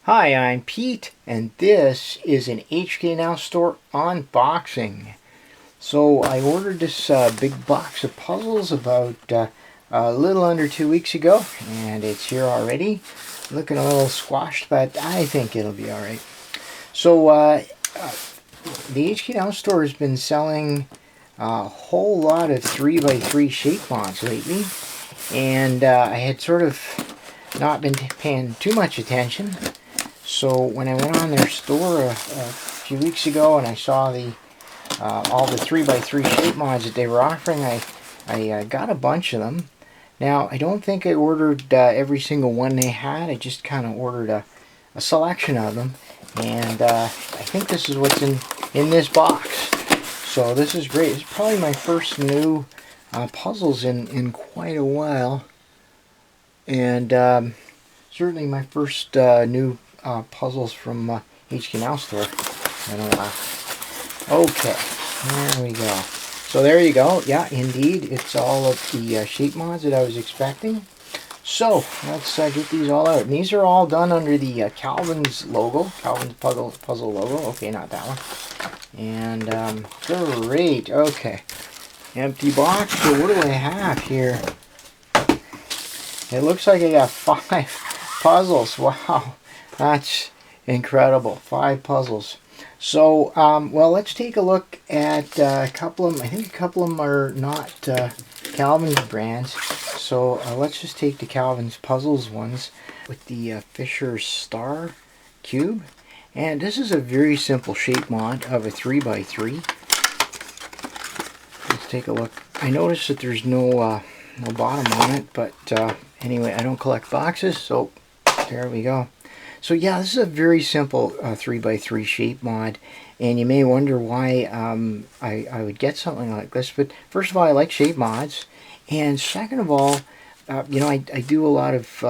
Hi, I'm Pete, and this is an HKNowStore unboxing. So I ordered this big box of puzzles about a little under 2 weeks ago, and it's here already. Looking a little squashed, but I think it'll be alright. So the HKNowStore has been selling a whole lot of 3x3 Shapemods lately, and I had sort of not been paying too much attention. So when I went on their store a few weeks ago and I saw the all the 3x3 Shapemods that they were offering, I got a bunch of them. Now, I don't think I ordered every single one they had. I just kind of ordered a selection of them. And I think this is what's in this box. So this is great. It's probably my first new puzzles in quite a while. And certainly my first new puzzles from HKNowStore. Okay, there we go. So there you go. Yeah, indeed, it's all of the Shapemods that I was expecting. So let's get these all out. And these are all done under the Calvin's logo, Calvin's puzzle logo. Okay, not that one. And great. Okay, empty box. So what do I have here? It looks like I got 5 puzzles. Wow. That's incredible. 5 puzzles. So, well, let's take a look at a couple of them. I think a couple of them are not Calvin's brands. So let's just take the Calvin's Puzzles ones with the Fisher Star Cube. And this is a very simple shape mod of a 3x3. Let's take a look. I noticed that there's no bottom on it, but anyway, I don't collect boxes, so there we go. So yeah, this is a very simple 3x3 shape mod, and you may wonder why I would get something like this. But first of all, I like shape mods, and second of all, you know, I do a lot of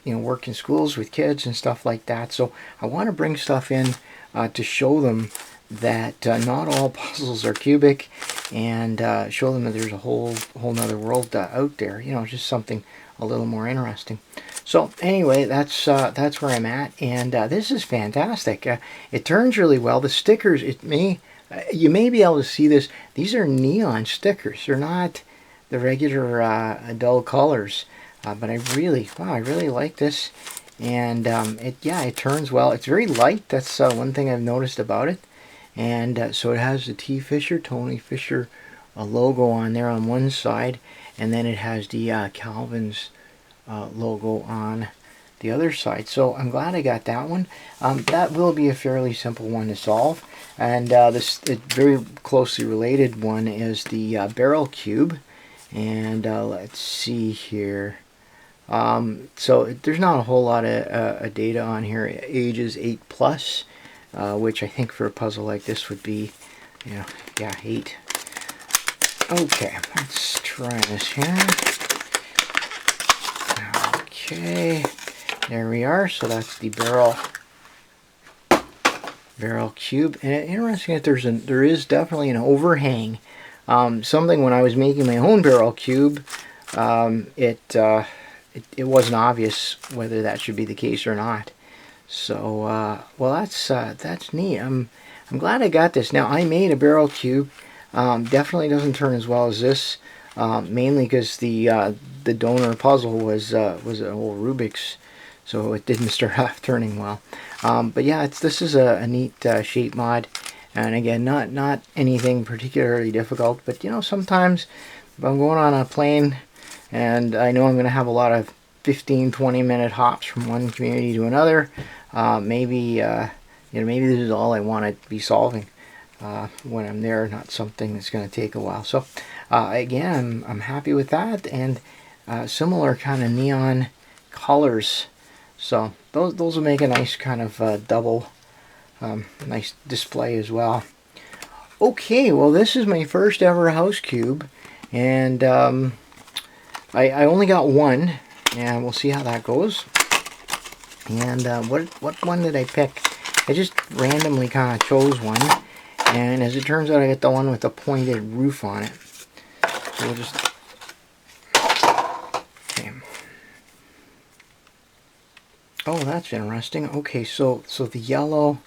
work in schools with kids and stuff like that. So I want to bring stuff in to show them that not all puzzles are cubic, and show them that there's a whole nother world out there. You know, just something a little more interesting. So anyway, that's where I'm at, and this is fantastic. It turns really well. The stickers, you may be able to see this. These are neon stickers. They're not the regular dull colors, but I really like this, and it turns well. It's very light. That's one thing I've noticed about it, and so it has the Tony Fisher logo on there on one side, and then it has the Calvin's logo on the other side. So I'm glad I got that one. That will be a fairly simple one to solve. And this very closely related one is the barrel cube. And let's see here. So there's not a whole lot of data on here. Ages 8+, which I think for a puzzle like this would be, 8. Okay, let's try this here. Okay, there we are. So that's the barrel cube. And interesting that there is definitely an overhang. Something when I was making my own barrel cube, it wasn't obvious whether that should be the case or not. So well, that's neat. I'm glad I got this. Now, I made a barrel cube. Definitely doesn't turn as well as this. Mainly because the donor puzzle was a whole Rubik's, so it didn't start off turning well. But yeah, this is a neat shape mod, and again, not anything particularly difficult. But you know, sometimes if I'm going on a plane and I know I'm going to have a lot of 15-20 minute hops from one community to another, maybe maybe this is all I want to be solving when I'm there, not something that's going to take a while. So again, I'm happy with that, and similar kind of neon colors. So those will make a nice kind of double, nice display as well. Okay, well, this is my first ever house cube, and I only got one, and we'll see how that goes. And what one did I pick? I just randomly kind of chose one. And as it turns out, I got the one with the pointed roof on it. So we'll just... Okay. Oh, that's interesting. Okay, so the yellow.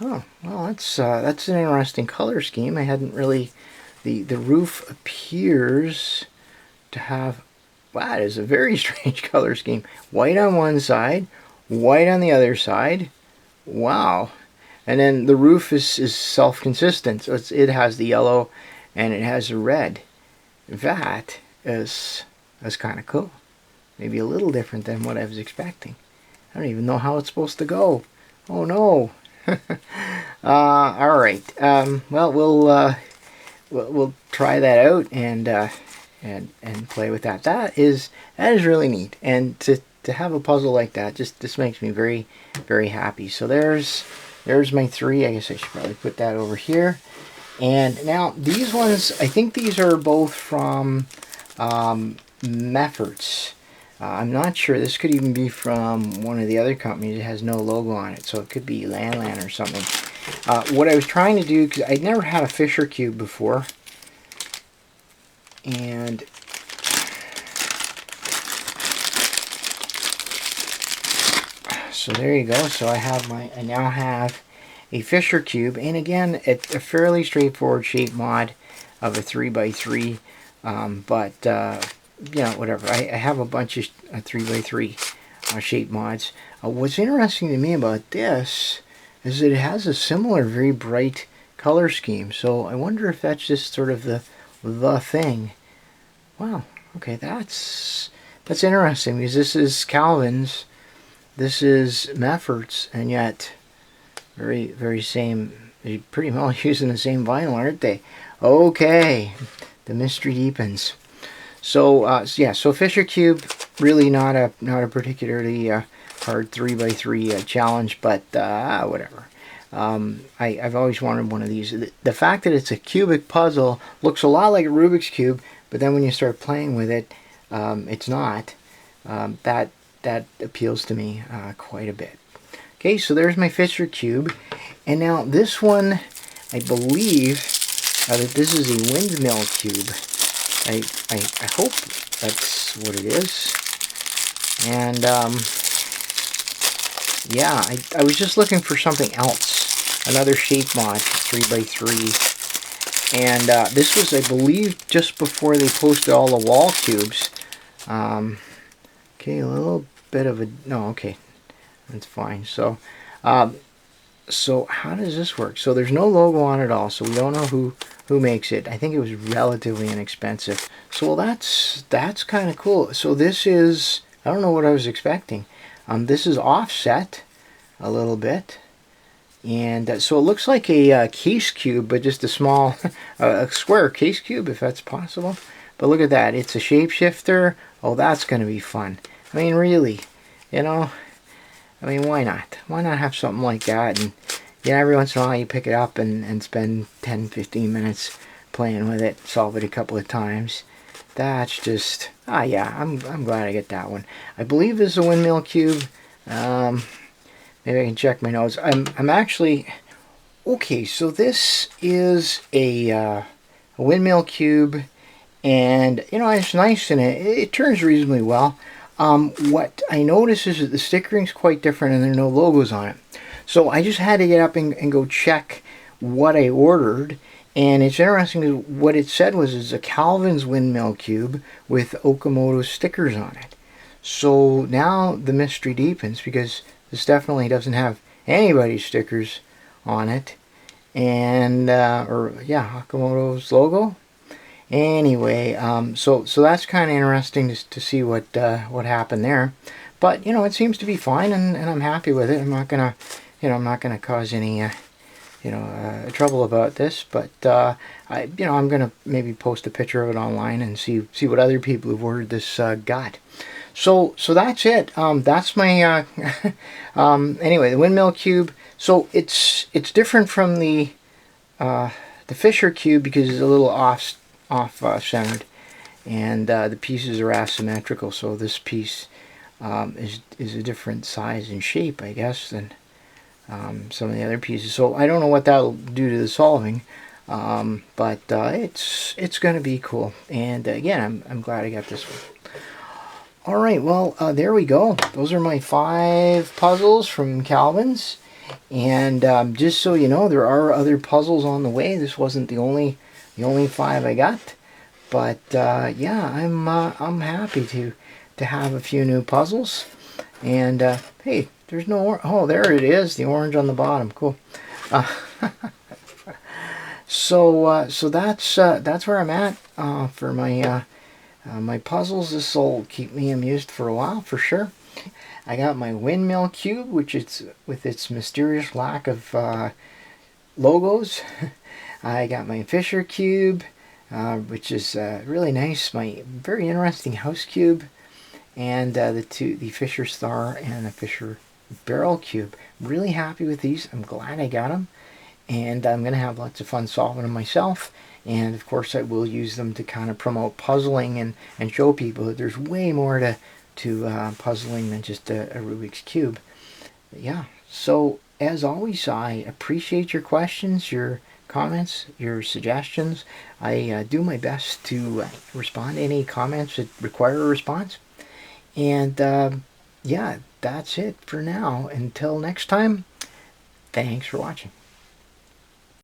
Oh, well, that's an interesting color scheme. I hadn't really. The roof appears to have. Wow, it is a very strange color scheme. White on one side, white on the other side. Wow. And then the roof is self-consistent. So it has the yellow and it has the red. That is kind of cool. Maybe a little different than what I was expecting. I don't even know how it's supposed to go. Oh no. All right. Well, we'll try that out and play with that. That is really neat. And to have a puzzle like that just makes me very, very happy. So there's my 3. I guess I should probably put that over here. And now these ones, I think these are both from Meffert's. I'm not sure. This could even be from one of the other companies. It has no logo on it, so it could be Landland or something. What I was trying to do, because I'd never had a Fisher Cube before, and so there you go. So I now have a Fisher Cube, and again, it's a fairly straightforward shape mod of a 3x3, but you know, whatever. I have a bunch of 3x3 shape mods. What's interesting to me about this is that it has a similar, very bright color scheme. So I wonder if that's just sort of the thing. Wow. Okay, that's interesting, because this is Calvin's, this is Meffert's, and yet very, very same. They're pretty well using the same vinyl, aren't they? Okay, the mystery deepens. So yeah, so Fisher Cube, really not a particularly hard 3x3 challenge, but whatever. I've always wanted one of these. The fact that it's a cubic puzzle looks a lot like a Rubik's Cube, but then when you start playing with it, it's not. That appeals to me quite a bit. Okay, so there's my Fisher Cube, and now this one, I believe that this is a Windmill Cube. I hope that's what it is. And yeah, I was just looking for something else, another shape mod, 3x3, and this was, I believe, just before they posted all the wall cubes. Okay, a little bit of a, no, okay, that's fine. So so how does this work? So there's no logo on it at all, so we don't know who makes it. I think it was relatively inexpensive. So that's kind of cool. So this is, I don't know what I was expecting. This is offset a little bit, and so it looks like a case cube, but just a small, a square case cube, if that's possible. But look at that, it's a shapeshifter. Oh, that's going to be fun. I mean, really, you know, I mean, why not? Why not have something like that? And you know, every once in a while you pick it up and spend 10-15 minutes playing with it, solve it a couple of times. That's just, yeah, I'm glad I get that one. I believe this is a Windmill Cube. Maybe I can check my notes. I'm actually, okay, so this is a Windmill Cube, and you know, it's nice, and it turns reasonably well. What I notice is that the stickering's quite different, and there are no logos on it. So I just had to get up and go check what I ordered, and it's interesting. What it said was it's a Calvin's Windmill Cube with Okamoto stickers on it. So now the mystery deepens, because this definitely doesn't have anybody's stickers on it, and or yeah, Okamoto's logo. Anyway, so that's kind of interesting to see what happened there. But you know, it seems to be fine, and I'm happy with it. I'm not gonna, you know, I'm not gonna cause any trouble about this. But I'm gonna maybe post a picture of it online and see what other people who've ordered this got. So that's it. That's my anyway, the Windmill Cube. So it's different from the Fisher Cube, because it's a little off centered, and the pieces are asymmetrical. So this piece is a different size and shape, I guess, than some of the other pieces. So I don't know what that'll do to the solving, but it's going to be cool. And again, I'm glad I got this one. All right, well, there we go. Those are my 5 puzzles from Calvin's. And just so you know, there are other puzzles on the way. This wasn't the only 5 I got. But yeah, I'm happy to have a few new puzzles. And hey, there's no oh, there it is, the orange on the bottom. Cool. So that's where I'm at for my my puzzles. This will keep me amused for a while for sure. I got my Windmill Cube, which is with its mysterious lack of logos. I got my Fisher Cube, which is really nice. My very interesting house cube, and the Fisher Star and the Fisher Barrel Cube. I'm really happy with these. I'm glad I got them, and I'm going to have lots of fun solving them myself. And of course I will use them to kind of promote puzzling and show people that there's way more to puzzling than just a Rubik's Cube. But yeah, so as always, I appreciate your questions, your comments, your suggestions. I do my best to respond to any comments that require a response. And yeah, that's it for now. Until next time, thanks for watching.